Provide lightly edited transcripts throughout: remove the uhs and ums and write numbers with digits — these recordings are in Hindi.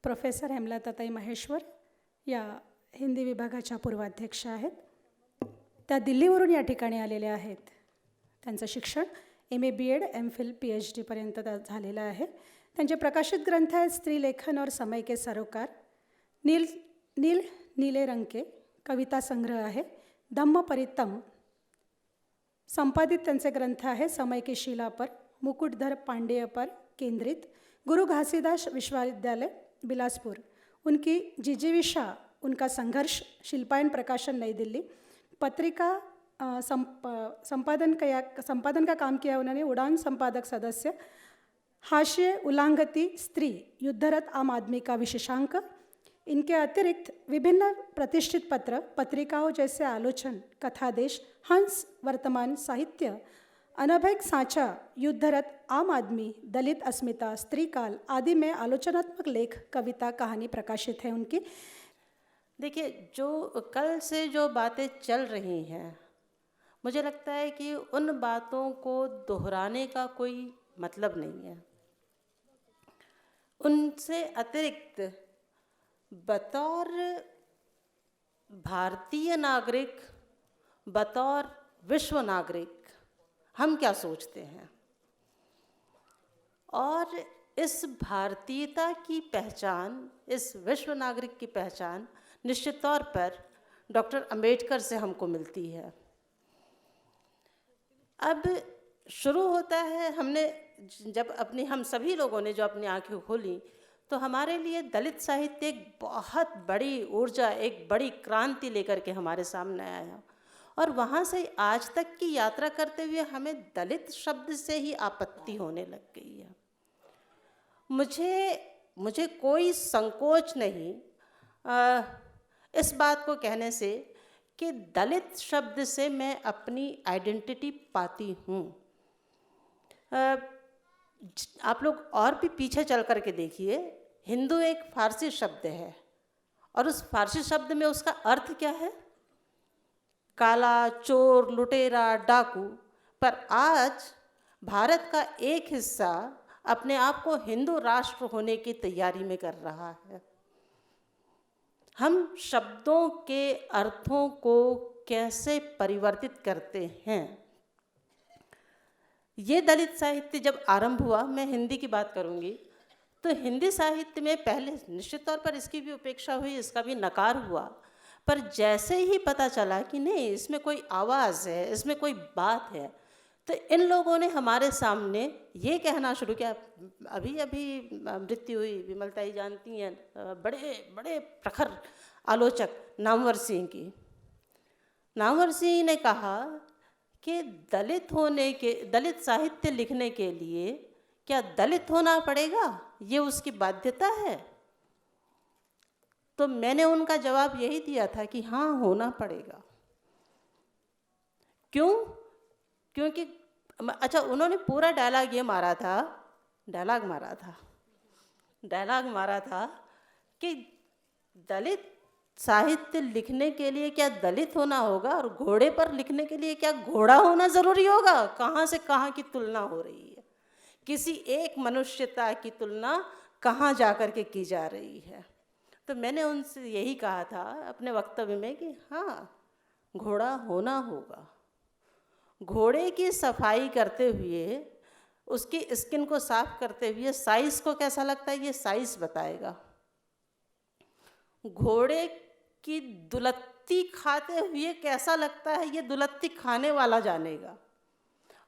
प्रोफेसर हेमलताताई महेश्वर या हिंदी विभागाच्या पूर्वाध्यक्ष आहेत. त्या दिल्लीवरून या ठिकाणी आलेल्या आहेत. त्यांचं शिक्षण MA BEd MPhil PhD पर्यंत झालेलं आहे. त्यांचे प्रकाशित ग्रंथ आहेत स्त्रीलेखन और समय के सरोकार, नीले रंग के कविता संग्रह आहे, धम्म परितम संपादित त्यांचे ग्रंथ आहे समय की शिला पर, मुकुटधर पांडेय पर केंद्रित, गुरु घासीदास विश्वविद्यालय बिलासपुर, उनकी जिजीविषा उनका संघर्ष, शिल्पायन प्रकाशन नई दिल्ली, पत्रिका संपादन का काम किया उन्होंने, उड़ान संपादक सदस्य, हाशिए उल्लांघती स्त्री, युद्धरत आम आदमी का विशेषांक. इनके अतिरिक्त विभिन्न प्रतिष्ठित पत्रिकाओं जैसे आलोचन, कथादेश, हंस, वर्तमान साहित्य, अनभिज्ञ सांचा, युद्धरत आम आदमी, दलित अस्मिता, स्त्रीकाल आदि में आलोचनात्मक लेख, कविता, कहानी प्रकाशित है उनकी. देखिए, जो कल से जो बातें चल रही हैं, मुझे लगता है कि उन बातों को दोहराने का कोई मतलब नहीं है. उनसे अतिरिक्त बतौर भारतीय नागरिक, बतौर विश्व नागरिक हम क्या सोचते हैं, और इस भारतीयता की पहचान, इस विश्व नागरिक की पहचान निश्चित तौर पर डॉक्टर अंबेडकर से हमको मिलती है. अब शुरू होता है, हमने जब हम सभी लोगों ने जो अपनी आंखें खोली, तो हमारे लिए दलित साहित्य एक बहुत बड़ी ऊर्जा, एक बड़ी क्रांति लेकर के हमारे सामने आया. और वहाँ से आज तक की यात्रा करते हुए हमें दलित शब्द से ही आपत्ति होने लग गई है. मुझे कोई संकोच नहीं इस बात को कहने से कि दलित शब्द से मैं अपनी आइडेंटिटी पाती हूँ. आप लोग और भी पीछे चल कर के देखिए, हिंदू एक फारसी शब्द है, और उस फारसी शब्द में उसका अर्थ क्या है? काला, चोर, लुटेरा, डाकू. पर आज भारत का एक हिस्सा अपने आप को हिंदू राष्ट्र होने की तैयारी में कर रहा है. हम शब्दों के अर्थों को कैसे परिवर्तित करते हैं. ये दलित साहित्य जब आरंभ हुआ, मैं हिंदी की बात करूंगी, तो हिंदी साहित्य में पहले निश्चित तौर पर इसकी भी उपेक्षा हुई, इसका भी नकार हुआ. पर जैसे ही पता चला कि नहीं, इसमें कोई आवाज़ है, इसमें कोई बात है, तो इन लोगों ने हमारे सामने ये कहना शुरू किया. अभी मृत्यु हुई, विमलताई जानती हैं, बड़े बड़े प्रखर आलोचक नामवर सिंह की. नामवर सिंह ने कहा कि दलित साहित्य लिखने के लिए क्या दलित होना पड़ेगा, ये उसकी बाध्यता है. तो मैंने उनका जवाब यही दिया था कि हाँ, होना पड़ेगा. क्यों? क्योंकि अच्छा, उन्होंने पूरा डायलॉग मारा था कि दलित साहित्य लिखने के लिए क्या दलित होना होगा, और घोड़े पर लिखने के लिए क्या घोड़ा होना ज़रूरी होगा. कहाँ से कहाँ की तुलना हो रही है, किसी एक मनुष्यता की तुलना कहाँ जा कर के की जा रही है. तो मैंने उनसे यही कहा था अपने वक्तव्य में कि हाँ, घोड़ा होना होगा. घोड़े की सफाई करते हुए, उसकी स्किन को साफ करते हुए साइज़ को कैसा लगता है, ये साइज़ बताएगा. घोड़े की दुलत्ती खाते हुए कैसा लगता है, ये दुलत्ती खाने वाला जानेगा.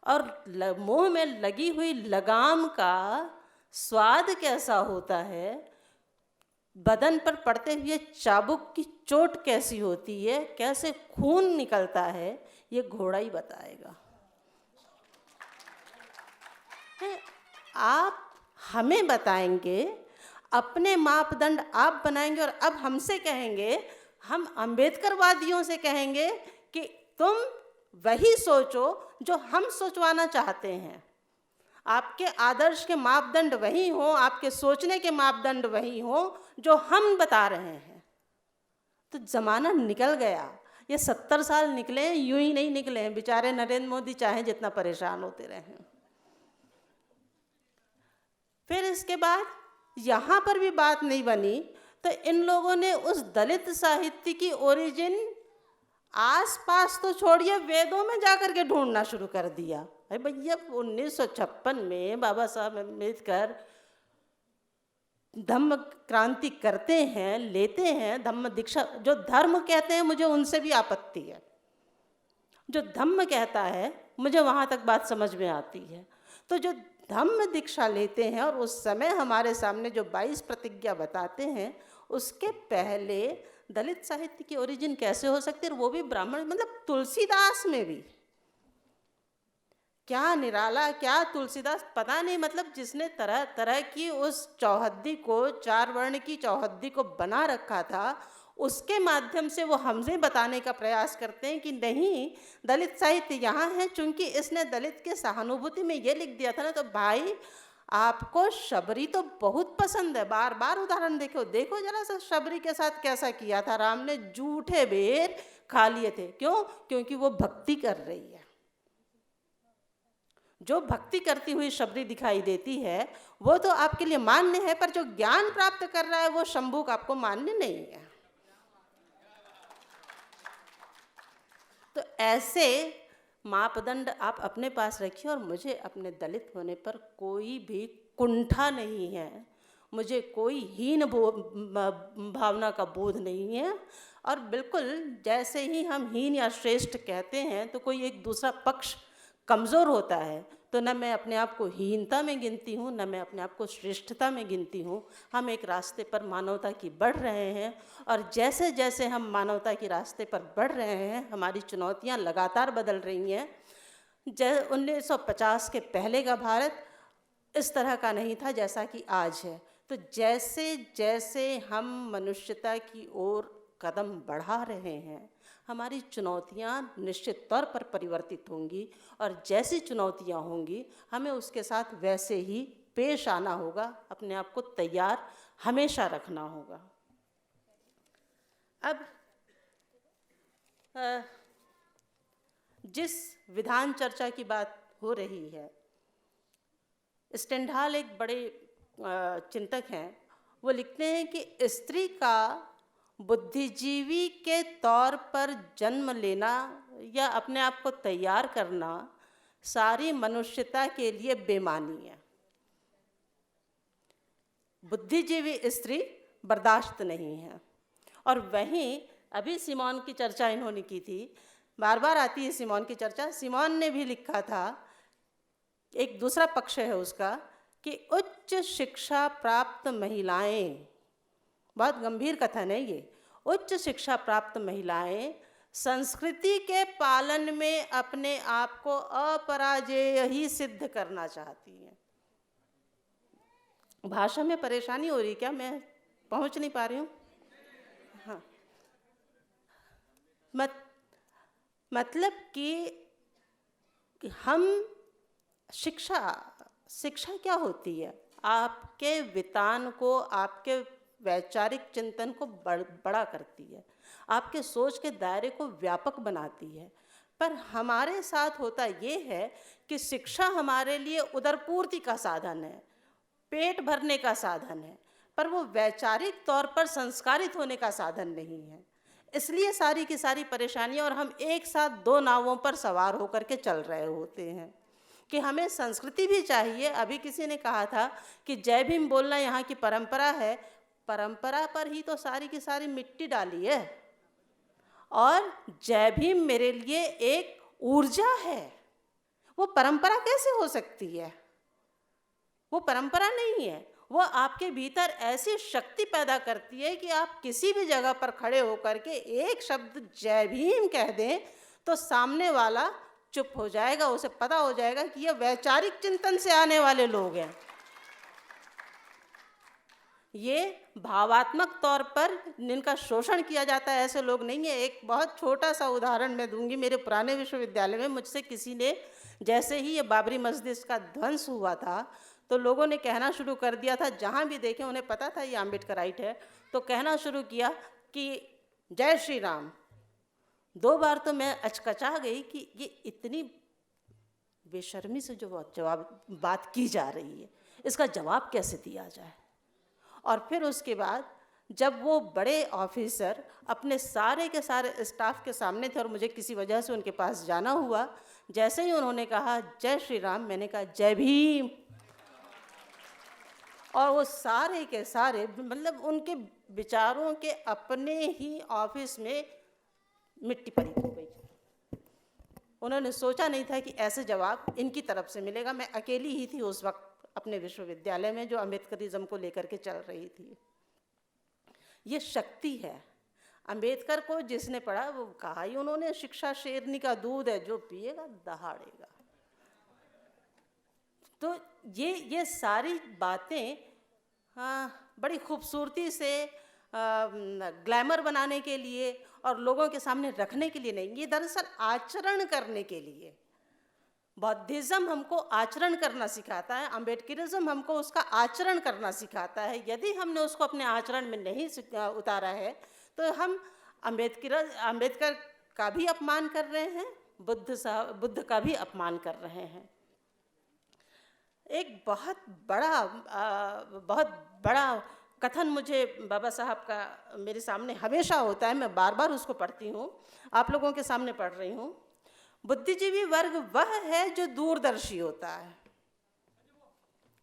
और मुंह में लगी हुई लगाम का स्वाद कैसा होता है, बदन पर पड़ते हुए चाबुक की चोट कैसी होती है, कैसे खून निकलता है, ये घोड़ा ही बताएगा. आप हमें बताएंगे, अपने मापदंड आप बनाएंगे, और अब हमसे कहेंगे, हम अंबेडकरवादियों से कहेंगे कि तुम वही सोचो जो हम सोचवाना चाहते हैं. आपके आदर्श के मापदंड वही हों, आपके सोचने के मापदंड वही हों जो हम बता रहे हैं. तो ज़माना निकल गया. ये 70 साल निकले हैं, यूं ही नहीं निकले हैं. बेचारे नरेंद्र मोदी चाहे जितना परेशान होते रहें. फिर इसके बाद यहाँ पर भी बात नहीं बनी, तो इन लोगों ने उस दलित साहित्य की ओरिजिन आसपास तो छोड़िए, वेदों में जाकर के ढूंढना शुरू कर दिया। अरे भैया 1956 में बाबा साहब अम्बेडकर धम्म क्रांति करते हैं, लेते हैं धम्म दीक्षा। जो धर्म कहते हैं मुझे उनसे भी आपत्ति है, जो धम्म कहता है मुझे वहाँ तक बात समझ में आती है। तो जो धम्म दीक्षा लेते हैं और उस समय हमारे सामने जो 22 प्रतिज्ञा बताते हैं, उसके पहले दलित साहित्य की ओरिजिन कैसे हो सकती है, वो भी ब्राह्मण, मतलब तुलसीदास में भी। क्या निराला, क्या तुलसीदास, पता नहीं, मतलब जिसने तरह तरह की उस चौहद्दी को, 4 वर्ण की चौहद्दी को बना रखा था, उसके माध्यम से वो हमसे बताने का प्रयास करते हैं कि नहीं, दलित साहित्य यहाँ है। चूंकि इसने दलित के सहानुभूति में ये लिख दिया था ना, तो भाई आपको शबरी तो बहुत पसंद है, बार बार उदाहरण देखो, देखो जरा सा शबरी के साथ कैसा किया था। राम ने जूठे बेर खा लिए थे, क्यों? क्योंकि वो भक्ति कर रही है। जो भक्ति करती हुई शबरी दिखाई देती है वो तो आपके लिए मान्य है, पर जो ज्ञान प्राप्त कर रहा है वो शंभुक आपको मान्य नहीं है। तो ऐसे मापदंड आप अपने पास रखिए, और मुझे अपने दलित होने पर कोई भी कुंठा नहीं है, मुझे कोई हीन भावना का बोध नहीं है। और बिल्कुल जैसे ही हम हीन या श्रेष्ठ कहते हैं तो कोई एक दूसरा पक्ष कमज़ोर होता है, तो न मैं अपने आप को हीनता में गिनती हूँ, न मैं अपने आप को श्रेष्ठता में गिनती हूँ। हम एक रास्ते पर मानवता की बढ़ रहे हैं, और जैसे जैसे हम मानवता के रास्ते पर बढ़ रहे हैं, हमारी चुनौतियाँ लगातार बदल रही हैं। 1950 के पहले का भारत इस तरह का नहीं था जैसा कि आज है। तो जैसे जैसे हम मनुष्यता की ओर कदम बढ़ा रहे हैं, हमारी चुनौतियाँ निश्चित तौर पर परिवर्तित होंगी, और जैसी चुनौतियाँ होंगी हमें उसके साथ वैसे ही पेश आना होगा, अपने आप को तैयार हमेशा रखना होगा। अब जिस विधान चर्चा की बात हो रही है, स्टेंडाल एक बड़े चिंतक हैं, वो लिखते हैं कि स्त्री का बुद्धिजीवी के तौर पर जन्म लेना या अपने आप को तैयार करना सारी मनुष्यता के लिए बेमानी है। बुद्धिजीवी स्त्री बर्दाश्त नहीं है। और वहीं अभी सिमोन की चर्चा इन्होंने की थी, बार बार आती है सिमोन की चर्चा। सिमोन ने भी लिखा था, एक दूसरा पक्ष है उसका, कि उच्च शिक्षा प्राप्त महिलाएं, बहुत गंभीर कथन है ये, उच्च शिक्षा प्राप्त महिलाएं संस्कृति के पालन में अपने आप को अपराजेय ही सिद्ध करना चाहती हैं। भाषा में परेशानी हो रही क्या? मैं पहुंच नहीं पा रही हूँ। हाँ, मतलब कि हम शिक्षा क्या होती है? आपके वितान को, आपके वैचारिक चिंतन को बड़ा करती है, आपके सोच के दायरे को व्यापक बनाती है। पर हमारे साथ होता ये है कि शिक्षा हमारे लिए उदरपूर्ति का साधन है, पेट भरने का साधन है, पर वो वैचारिक तौर पर संस्कारित होने का साधन नहीं है। इसलिए सारी की सारी परेशानियाँ, और हम एक साथ 2 नावों पर सवार होकर के चल रहे होते हैं कि हमें संस्कृति भी चाहिए। अभी किसी ने कहा था कि जय भीम बोलना यहाँ की परंपरा है, परंपरा पर ही तो सारी की सारी मिट्टी डाली है, और जय भीम मेरे लिए एक ऊर्जा है। वो परंपरा कैसे हो सकती है? वो परंपरा नहीं है, वो आपके भीतर ऐसी शक्ति पैदा करती है कि आप किसी भी जगह पर खड़े होकर के एक शब्द जय भीम कह दें तो सामने वाला चुप हो जाएगा, उसे पता हो जाएगा कि ये वैचारिक चिंतन से आने वाले लोग हैं। ये भावात्मक तौर पर जिनका शोषण किया जाता है ऐसे लोग नहीं है। एक बहुत छोटा सा उदाहरण मैं दूंगी। मेरे पुराने विश्वविद्यालय में मुझसे किसी ने, जैसे ही ये बाबरी मस्जिद का ध्वंस हुआ था, तो लोगों ने कहना शुरू कर दिया था, जहाँ भी देखे उन्हें पता था ये अम्बेडकराइट है, तो कहना शुरू किया कि जय श्री राम। 2 बार तो मैं अचकचा गई कि ये इतनी बेशर्मी से जो जवाब बात की जा रही है, इसका जवाब कैसे दिया जाए। और फिर उसके बाद जब वो बड़े ऑफिसर अपने सारे के सारे स्टाफ के सामने थे और मुझे किसी वजह से उनके पास जाना हुआ, जैसे ही उन्होंने कहा जय श्री राम, मैंने कहा जय भीम, और वो सारे के सारे मतलब उनके विचारों के अपने ही ऑफिस में मिट्टी पड़ी हो गई। उन्होंने सोचा नहीं था कि ऐसे जवाब इनकी तरफ से मिलेगा। मैं अकेली ही थी उस वक्त अपने विश्वविद्यालय में जो अम्बेडकरिज्म को लेकर के चल रही थी। ये शक्ति है। अंबेडकर को जिसने पढ़ा वो कहा ही उन्होंने, शिक्षा शेरनी का दूध है, जो पिएगा दहाड़ेगा। तो ये सारी बातें बड़ी खूबसूरती से ग्लैमर बनाने के लिए और लोगों के सामने रखने के लिए नहीं, ये दरअसल आचरण करने के लिए। बौद्धिज्म हमको आचरण करना सिखाता है, अम्बेडकरिज्म हमको उसका आचरण करना सिखाता है। यदि हमने उसको अपने आचरण में नहीं उतारा है तो हम अम्बेडकर का भी अपमान कर रहे हैं, बुद्ध का भी अपमान कर रहे हैं। एक बहुत बड़ा कथन मुझे बाबा साहब का मेरे सामने हमेशा होता है, मैं बार बार उसको पढ़ती हूँ, आप लोगों के सामने पढ़ रही हूँ। बुद्धिजीवी वर्ग वह है जो दूरदर्शी होता है।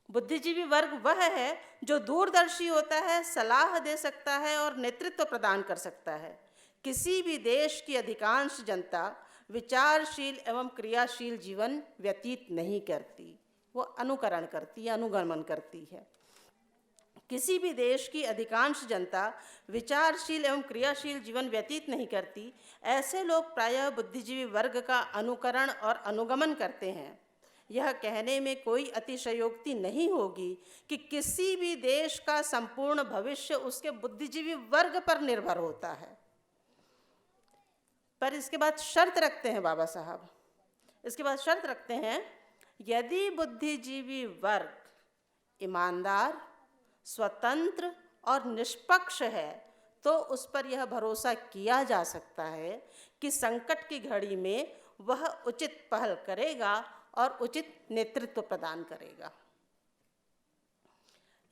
बुद्धिजीवी वर्ग वह है जो दूरदर्शी होता है, सलाह दे सकता है और नेतृत्व प्रदान कर सकता है। किसी भी देश की अधिकांश जनता विचारशील एवं क्रियाशील जीवन व्यतीत नहीं करती, वो अनुकरण करती है, अनुगमन करती है। किसी भी देश की अधिकांश जनता विचारशील एवं क्रियाशील जीवन व्यतीत नहीं करती। ऐसे लोग प्रायः बुद्धिजीवी वर्ग का अनुकरण और अनुगमन करते हैं। यह कहने में कोई अतिशयोक्ति नहीं होगी कि किसी भी देश का संपूर्ण भविष्य उसके बुद्धिजीवी वर्ग पर निर्भर होता है। पर इसके बाद शर्त रखते हैं बाबा साहब, इसके बाद शर्त रखते हैं, यदि बुद्धिजीवी वर्ग ईमानदार, स्वतंत्र और निष्पक्ष है तो उस पर यह भरोसा किया जा सकता है कि संकट की घड़ी में वह उचित पहल करेगा और उचित नेतृत्व प्रदान करेगा।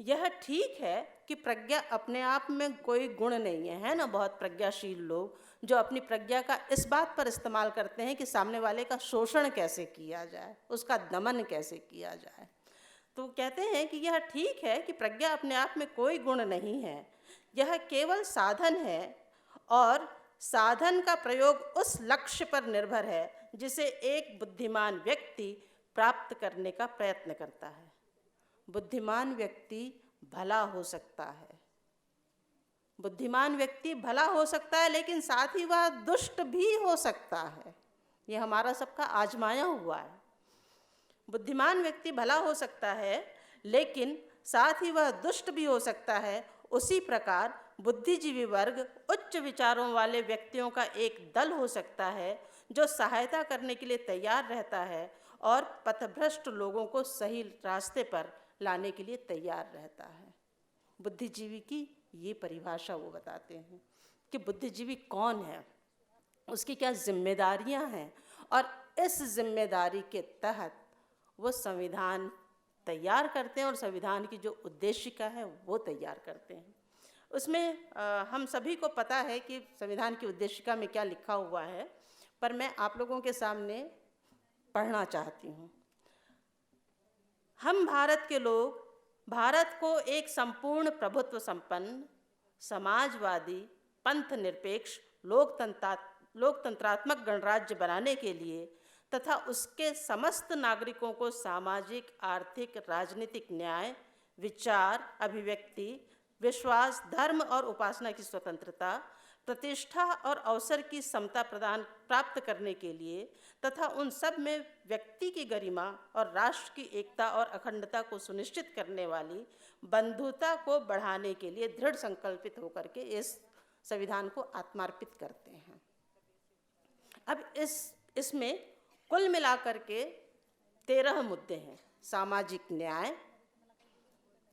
यह ठीक है कि प्रज्ञा अपने आप में कोई गुण नहीं है ना। बहुत प्रज्ञाशील लोग जो अपनी प्रज्ञा का इस बात पर इस्तेमाल करते हैं कि सामने वाले का शोषण कैसे किया जाए, उसका दमन कैसे किया जाए। तो कहते हैं कि यह ठीक है कि प्रज्ञा अपने आप में कोई गुण नहीं है, यह केवल साधन है और साधन का प्रयोग उस लक्ष्य पर निर्भर है जिसे एक बुद्धिमान व्यक्ति प्राप्त करने का प्रयत्न करता है। बुद्धिमान व्यक्ति भला हो सकता है, बुद्धिमान व्यक्ति भला हो सकता है, लेकिन साथ ही वह दुष्ट भी हो सकता है। यह हमारा सबका आजमाया हुआ है। बुद्धिमान व्यक्ति भला हो सकता है लेकिन साथ ही वह दुष्ट भी हो सकता है। उसी प्रकार बुद्धिजीवी वर्ग उच्च विचारों वाले व्यक्तियों का एक दल हो सकता है जो सहायता करने के लिए तैयार रहता है और पथभ्रष्ट लोगों को सही रास्ते पर लाने के लिए तैयार रहता है। बुद्धिजीवी की ये परिभाषा वो बताते हैं कि बुद्धिजीवी कौन है, उसकी क्या जिम्मेदारियां हैं और इस जिम्मेदारी के तहत वो संविधान तैयार करते हैं और संविधान की जो उद्देशिका है वो तैयार करते हैं। उसमें हम सभी को पता है कि संविधान की उद्देशिका में क्या लिखा हुआ है, पर मैं आप लोगों के सामने पढ़ना चाहती हूँ। हम भारत के लोग भारत को एक संपूर्ण प्रभुत्व संपन्न, समाजवादी, पंथ निरपेक्ष, लोकतंत्रात्मक गणराज्य बनाने के लिए तथा उसके समस्त नागरिकों को सामाजिक, आर्थिक, राजनीतिक न्याय, विचार, अभिव्यक्ति, विश्वास, धर्म और उपासना की स्वतंत्रता, प्रतिष्ठा और अवसर की समता प्रदान प्राप्त करने के लिए तथा उन सब में व्यक्ति की गरिमा और राष्ट्र की एकता और अखंडता को सुनिश्चित करने वाली बंधुता को बढ़ाने के लिए दृढ़ संकल्पित होकर के इस संविधान को आत्मार्पित करते हैं। अब इसमें कुल मिलाकर के 13 मुद्दे हैं। सामाजिक न्याय,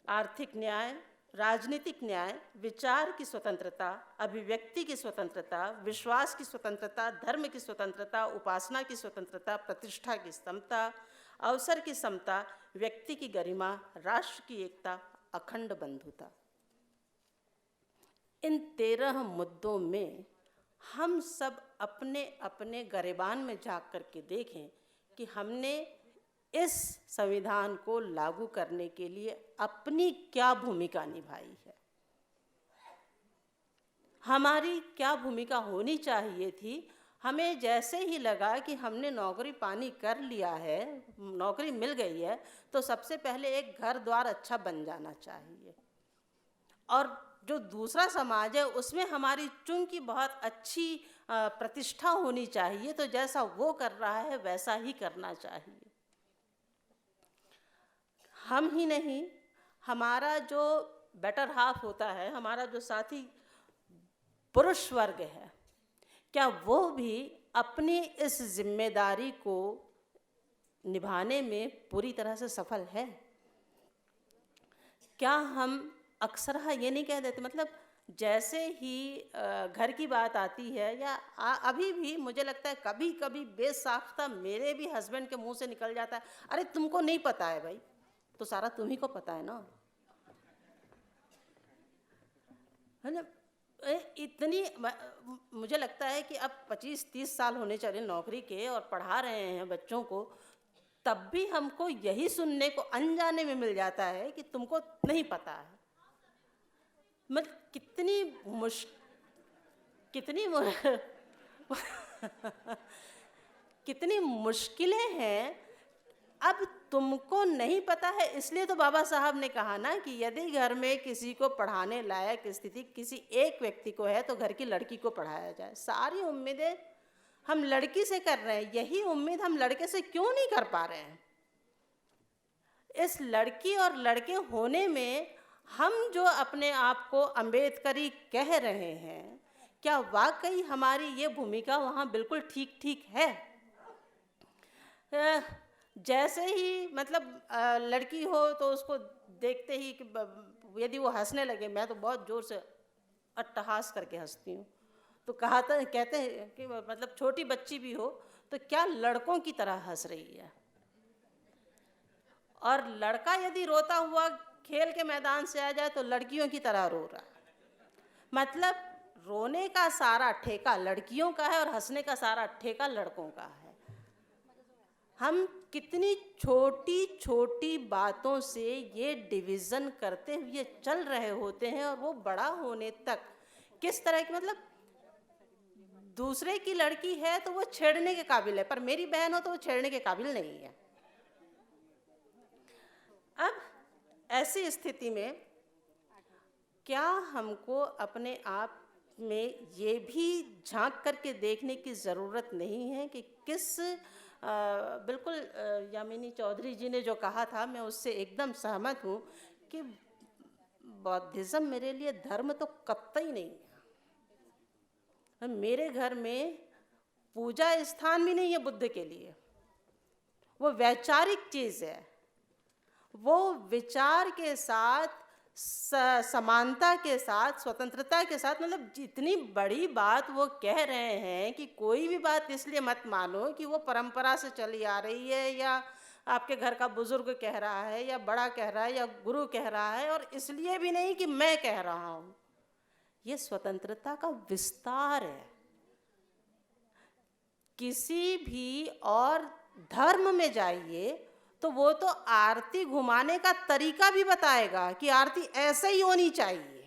आर्थिक न्याय, राजनीतिक न्याय, विचार की स्वतंत्रता, अभिव्यक्ति की स्वतंत्रता, विश्वास की स्वतंत्रता, धर्म की स्वतंत्रता, उपासना की स्वतंत्रता, प्रतिष्ठा की समता, अवसर की समता, व्यक्ति की गरिमा, राष्ट्र की एकता, अखंड बंधुता। इन 13 मुद्दों में हम सब अपने अपने गरिबान में झांक करके देखें कि हमने इस संविधान को लागू करने के लिए अपनी क्या भूमिका निभाई है, हमारी क्या भूमिका होनी चाहिए थी। हमें जैसे ही लगा कि हमने नौकरी पानी कर लिया है, नौकरी मिल गई है, तो सबसे पहले एक घर द्वार अच्छा बन जाना चाहिए, और जो दूसरा समाज है उसमें हमारी चूंकि बहुत अच्छी प्रतिष्ठा होनी चाहिए, तो जैसा वो कर रहा है वैसा ही करना चाहिए। हम ही नहीं, हमारा जो बेटर हाफ होता है, हमारा जो साथी पुरुष वर्ग है, क्या वो भी अपनी इस जिम्मेदारी को निभाने में पूरी तरह से सफल है? क्या हम अक्सर ये नहीं कह देते, मतलब जैसे ही घर की बात आती है, या अभी भी मुझे लगता है कभी कभी बेसाख्ता मेरे भी हस्बैंड के मुंह से निकल जाता है, अरे तुमको नहीं पता है भाई, तो सारा तुम्ही को पता है ना। मतलब इतनी मुझे लगता है कि अब 25-30 साल होने चले नौकरी के और पढ़ा रहे हैं बच्चों को, तब भी हमको यही सुनने को अनजाने में मिल जाता है कि तुमको नहीं पता है। मतलब कितनी मुश्किलें हैं। अब तुमको नहीं पता है, इसलिए तो बाबा साहब ने कहा ना कि यदि घर में किसी को पढ़ाने लायक स्थिति किसी एक व्यक्ति को है तो घर की लड़की को पढ़ाया जाए। सारी उम्मीदें हम लड़की से कर रहे हैं, यही उम्मीद हम लड़के से क्यों नहीं कर पा रहे हैं? इस लड़की और लड़के होने में हम जो अपने आप को अम्बेडकरी कह रहे हैं, क्या वाकई हमारी ये भूमिका वहाँ बिल्कुल ठीक ठीक है? जैसे ही मतलब लड़की हो तो उसको देखते ही कि यदि वो हंसने लगे, मैं तो बहुत ज़ोर से अट्टहास करके हंसती हूँ, तो कहते हैं कि मतलब छोटी बच्ची भी हो तो क्या लड़कों की तरह हंस रही है, और लड़का यदि रोता हुआ खेल के मैदान से आ जाए तो लड़कियों की तरह रो रहा है। मतलब रोने का सारा ठेका लड़कियों का है और हंसने का सारा ठेका लड़कों का है। हम कितनी छोटी छोटी बातों से ये डिवीज़न करते हुए चल रहे होते हैं, और वो बड़ा होने तक किस तरह की, मतलब दूसरे की लड़की है तो वो छेड़ने के काबिल है, पर मेरी बहन हो तो वो छेड़ने के काबिल नहीं है। अब ऐसी स्थिति में क्या हमको अपने आप में ये भी झांक करके देखने की ज़रूरत नहीं है कि किस बिल्कुल यामिनी चौधरी जी ने जो कहा था, मैं उससे एकदम सहमत हूँ कि बौद्धिज़्म मेरे लिए धर्म तो कतई नहीं है। मेरे घर में पूजा स्थान भी नहीं है बुद्ध के लिए, वो वैचारिक चीज़ है। वो विचार के साथ, समानता के साथ, स्वतंत्रता के साथ, मतलब जितनी बड़ी बात वो कह रहे हैं कि कोई भी बात इसलिए मत मानो कि वो परंपरा से चली आ रही है, या आपके घर का बुजुर्ग कह रहा है, या बड़ा कह रहा है, या गुरु कह रहा है, और इसलिए भी नहीं कि मैं कह रहा हूँ। ये स्वतंत्रता का विस्तार है। किसी भी और धर्म में जाइए तो वो तो आरती घुमाने का तरीका भी बताएगा कि आरती ऐसे ही होनी चाहिए,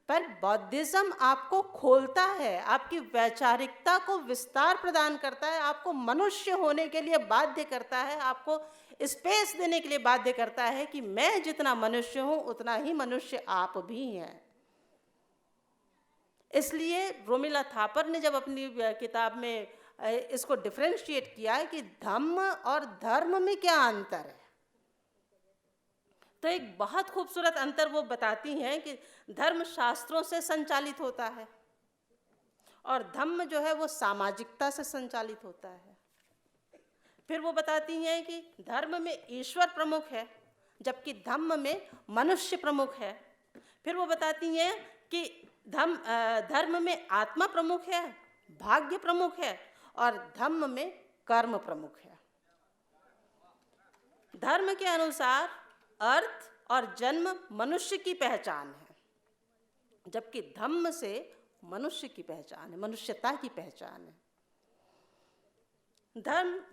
पर बौद्धिज्म आपको खोलता है, आपकी वैचारिकता को विस्तार प्रदान करता है, आपको मनुष्य होने के लिए बाध्य करता है, आपको स्पेस देने के लिए बाध्य करता है कि मैं जितना मनुष्य हूँ उतना ही मनुष्य आप भी हैं। इसलिए रोमिला थापर ने जब अपनी किताब में इसको डिफरेंशिएट किया है कि धम्म और धर्म में क्या अंतर है, तो एक बहुत खूबसूरत अंतर वो बताती हैं कि धर्म शास्त्रों से संचालित होता है और धम्म जो है वो सामाजिकता से संचालित होता है। फिर वो बताती हैं कि धर्म में ईश्वर प्रमुख है जबकि धम्म में मनुष्य प्रमुख है। फिर वो बताती हैं कि धर्म में आत्मा प्रमुख है, भाग्य प्रमुख है, और धम्म में कर्म प्रमुख है। धर्म के अनुसार अर्थ और जन्म मनुष्य की पहचान है, जबकि धम्म से मनुष्य की पहचान है, मनुष्यता की पहचान है।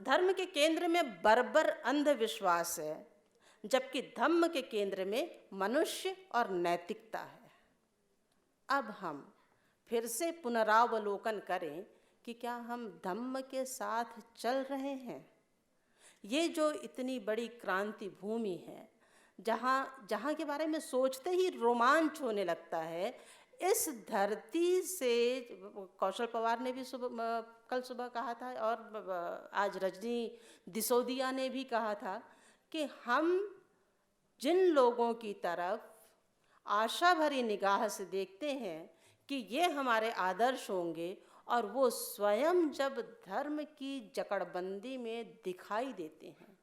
धर्म के केंद्र में बर्बर अंधविश्वास है, जबकि धम्म के केंद्र में मनुष्य और नैतिकता है। अब हम फिर से पुनरावलोकन करें कि क्या हम धम्म के साथ चल रहे हैं। ये जो इतनी बड़ी क्रांति भूमि है, जहाँ के बारे में सोचते ही रोमांच होने लगता है, इस धरती से कौशल पवार ने भी कल सुबह कहा था और आज रजनी दिसोदिया ने भी कहा था कि हम जिन लोगों की तरफ आशा भरी निगाह से देखते हैं कि ये हमारे आदर्श होंगे, और वो स्वयं जब धर्म की जकड़बंदी में दिखाई देते हैं,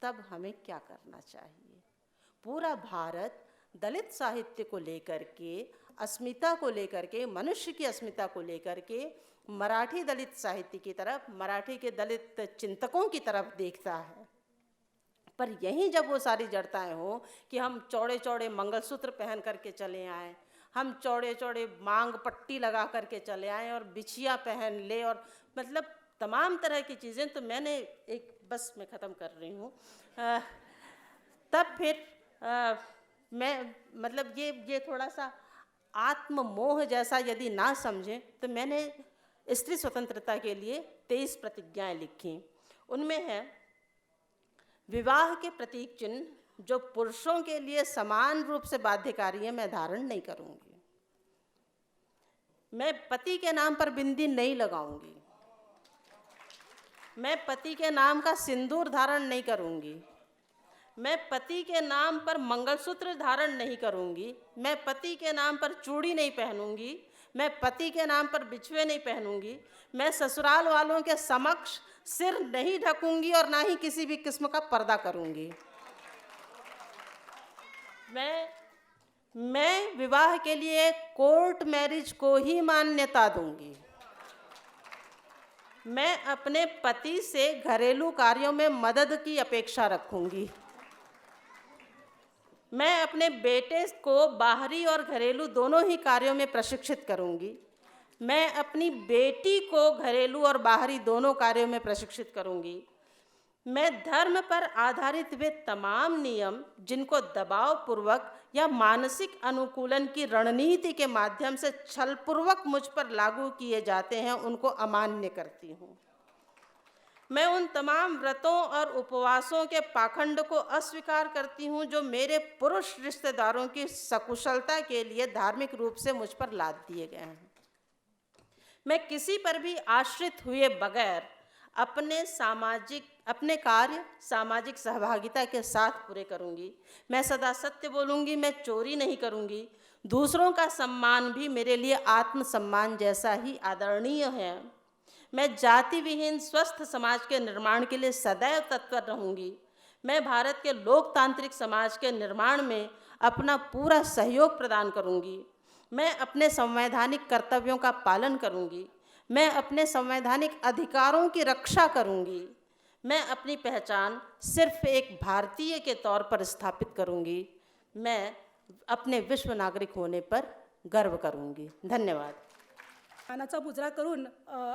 तब हमें क्या करना चाहिए। पूरा भारत दलित साहित्य को लेकर के, अस्मिता को लेकर के, मनुष्य की अस्मिता को लेकर के मराठी दलित साहित्य की तरफ, मराठी के दलित चिंतकों की तरफ देखता है। पर यहीं जब वो सारी जड़ताएं हों कि हम चौड़े चौड़े मंगलसूत्र पहन करके चले आएँ, हम चौड़े चौड़े मांग पट्टी लगा करके चले आएँ और बिछिया पहन ले, और मतलब तमाम तरह की चीज़ें, तो मैंने एक, बस मैं ख़त्म कर रही हूँ, तब फिर मैं मतलब ये थोड़ा सा आत्ममोह जैसा यदि ना समझें, तो मैंने स्त्री स्वतंत्रता के लिए 23 प्रतिज्ञाएं लिखी। उनमें है विवाह के प्रतीक चिन्ह जो पुरुषों के लिए समान रूप से बाध्यकारी है, मैं धारण नहीं करूंगी। मैं पति के नाम पर बिंदी नहीं लगाऊंगी। मैं पति के नाम का सिंदूर धारण नहीं करूंगी। मैं पति के नाम पर मंगलसूत्र धारण नहीं करूंगी। मैं पति के नाम पर चूड़ी नहीं पहनूंगी। मैं पति के नाम पर बिछुए नहीं पहनूंगी। मैं ससुराल वालों के समक्ष सिर नहीं ढकूंगी और ना ही किसी भी किस्म का पर्दा करूंगी। मैं विवाह के लिए कोर्ट मैरिज को ही मान्यता दूंगी। मैं अपने पति से घरेलू कार्यों में मदद की अपेक्षा रखूंगी। मैं अपने बेटे को बाहरी और घरेलू दोनों ही कार्यों में प्रशिक्षित करूंगी। मैं अपनी बेटी को घरेलू और बाहरी दोनों कार्यों में प्रशिक्षित करूंगी। मैं धर्म पर आधारित वे तमाम नियम जिनको दबाव पूर्वक या मानसिक अनुकूलन की रणनीति के माध्यम से छलपूर्वक मुझ पर लागू किए जाते हैं, उनको अमान्य करती हूँ। मैं उन तमाम व्रतों और उपवासों के पाखंड को अस्वीकार करती हूँ जो मेरे पुरुष रिश्तेदारों की सकुशलता के लिए धार्मिक रूप से मुझ पर लाद दिए गए हैं। मैं किसी पर भी आश्रित हुए बगैर अपने कार्य सामाजिक सहभागिता के साथ पूरे करूंगी। मैं सदा सत्य बोलूंगी। मैं चोरी नहीं करूंगी। दूसरों का सम्मान भी मेरे लिए आत्मसम्मान जैसा ही आदरणीय है। मैं जाति विहीन स्वस्थ समाज के निर्माण के लिए सदैव तत्पर रहूंगी। मैं भारत के लोकतांत्रिक समाज के निर्माण में अपना पूरा सहयोग प्रदान करूंगी। मैं अपने संवैधानिक कर्तव्यों का पालन करूंगी। मैं अपने संवैधानिक अधिकारों की रक्षा करूंगी। मैं अपनी पहचान सिर्फ एक भारतीय के तौर पर स्थापित करूंगी। मैं अपने विश्व नागरिक होने पर गर्व करूंगी। धन्यवाद। मानाचा मुजरा करून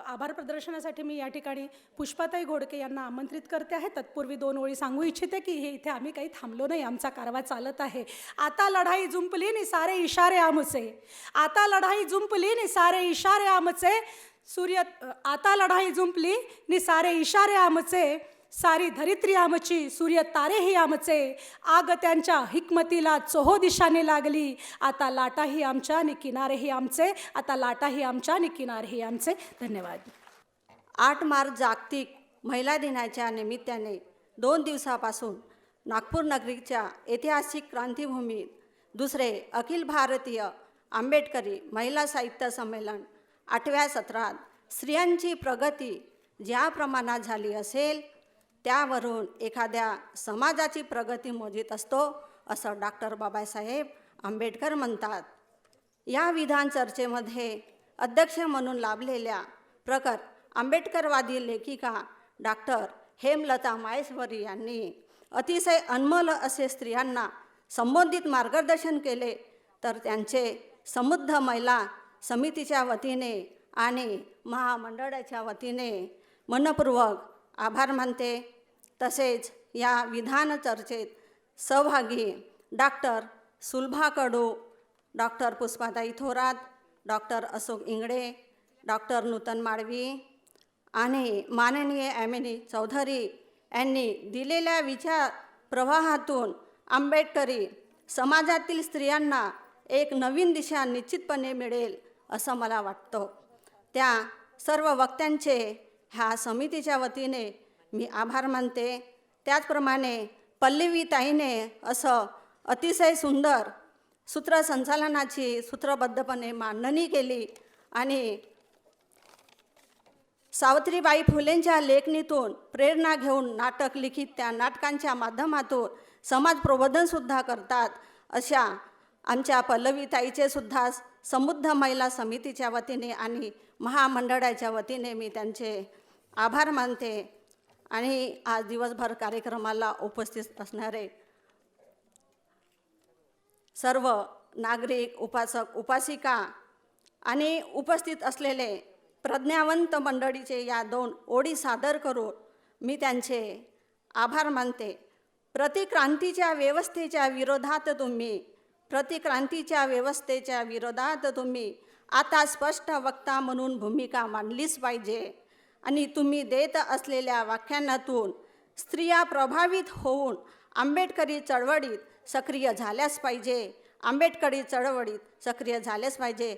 आभार प्रदर्शनासाठी मी या ठिकाणी पुष्पाताई घोडके यांना आमंत्रित करते आहे। तत्पूर्वी 2 ओळी सांगू इच्छिते की हे इथे आम्ही काही थांबलो नाही, आमचा कारवा चालत आहे। आता लढाई जुंपली नि सारे इशारे आमचे, आता लढाई जुंपली नि सारे इशारे आमचे, आता लढाई जुंपली नि सारे इशारे आमचे, सारी धरित्री आमची, सूर्य तारेही आमचे, आग त्यांच्या हिकमतीला चोहो दिशाने लागली, आता लाटाही आमच्या नि किनारेही आमचे, आता लाटाही आमच्या नि किनारेही आमचे। धन्यवाद। 8 मार्च जागतिक महिला दिनाच्या निमित्ताने 2 दिवसापासून नागपूर नगरीच्या ऐतिहासिक क्रांतीभूमीत दुसरे अखिल भारतीय आंबेडकरी महिला साहित्य संमेलन 8व्या सत्रात स्त्रियांची प्रगती ज्या प्रमाणात झाली असेल त्यावरून एखाद्या समाजाची प्रगती मोजित असतो असं डॉक्टर बाबासाहेब आंबेडकर म्हणतात। या विधान चर्चेमध्ये अध्यक्ष म्हणून लाभलेल्या प्रखर आंबेडकरवादी लेखिका डॉक्टर हेमलता माहेश्वरी यांनी अतिशय अनमोल असे स्त्रियांना संबंधित मार्गदर्शन केले, तर त्यांचे समृद्ध महिला समितीच्या वतीने आणि महामंडळाच्या वतीने मनपूर्वक आभार मानते. तसेच या विधान चर्चेत सहभागी doctor Sulabha Kadu, doctor Pushpatai Thorat, doctor Ashok Ingle, doctor Nutan Malvi आणि माननीय ॲमिनी चौधरी यांनी दिलेल्या विचार प्रवाहातून आंबेडकरी समाजातील स्त्रियांना एक नवीन दिशा निश्चितपणे मिळेल असं मला वाटतं. त्या सर्व वक्त्यांचे ह्या समितीच्या वतीने मी आभार मानते. त्याचप्रमाणे पल्लवीताईने असं अतिशय सुंदर सूत्रसंचालनाची सूत्रबद्धपणे मांडणी केली आणि सावित्रीबाई फुलेंच्या लेखणीतून प्रेरणा घेऊन नाटक लिखित त्या नाटकांच्या माध्यमातून समाज प्रबोधनसुद्धा करतात. अशा आमच्या पल्लवीताईचे सुद्धा समृद्ध महिला समितीच्या वतीने आणि महामंडळाच्या वतीने मी त्यांचे आभार मानते. आणि आज दिवसभर कार्यक्रमाला उपस्थित असणारे सर्व नागरिक, उपासक, उपासिका आणि उपस्थित असलेले प्रज्ञावंत मंडळीचे या 2 ओळी सादर करून मी त्यांचे आभार मानते. प्रतिक्रांतीच्या व्यवस्थेच्या विरोधात तुम्ही आता स्पष्ट वक्ता म्हणून भूमिका मांडलीच पाहिजे आणि तुम्ही देत असलेल्या व्याख्यानातून स्त्रिया प्रभावित होऊन आंबेडकरी चळवळीत सक्रिय झाल्याच पाहिजे.